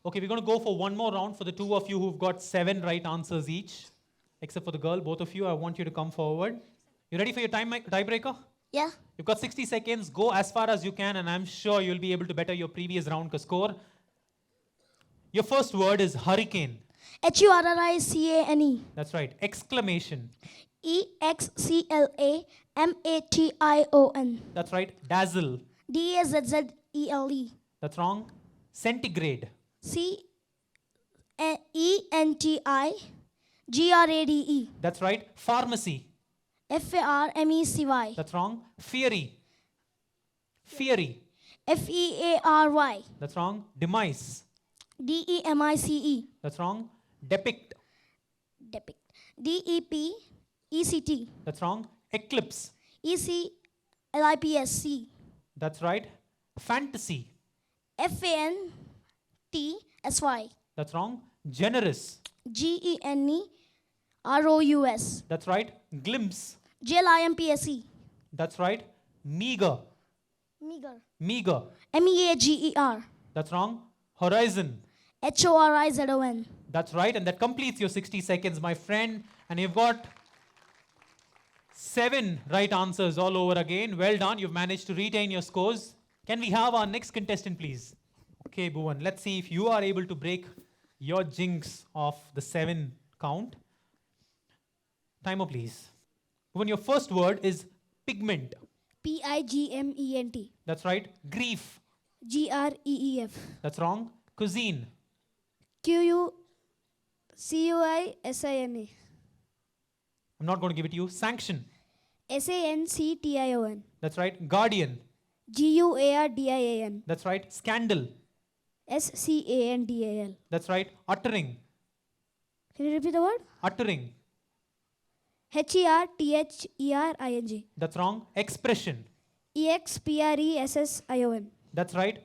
Okay, we're going to go for one more round for the two of you who've got 7 right answers each. Except for the girl, both of you, I want you to come forward. You ready for your tiebreaker? Yeah. You've got 60 seconds. Go as far as you can, and I'm sure you'll be able to better your previous round score. Your first word is hurricane. HURRICANE. That's right. Exclamation. EXCLAMATION. That's right. Dazzle. DAZZELE. That's wrong. Centigrade. CENTIGRADE. That's right. Pharmacy. FARMECY. That's wrong. Fiery. Fiery. FEARY. That's wrong. Demise. DEMICE. That's wrong. Depict. Depict. DEPECT. That's wrong. Eclipse. ECLIPSC. That's right. Fantasy. FANTSY. That's wrong. Generous. GENEROUS. That's right. Glimpse. JLIMPSE. That's right. Meager. Meager. Meager. MEAGER. That's wrong. Horizon. HORIZON. That's right. And that completes your 60 seconds, my friend. And you've got 7 right answers all over again. Well done. You've managed to retain your scores. Can we have our next contestant, please? Okay, Bhuvan. Let's see if you are able to break your jinx of the 7 count. Timer, please. Bhuvan, your first word is pigment. PIGMENT. That's right. Grief. GREEF. That's wrong. Cuisine. QUCUISINE. I'm not going to give it to you. Sanction. SANCTION. That's right. Guardian. GUARDIAN. That's right. Scandal. SCANDAL. That's right. Uttering. Can you repeat the word? Uttering. HERTHERING. That's wrong. Expression. EXPRESSION. That's right.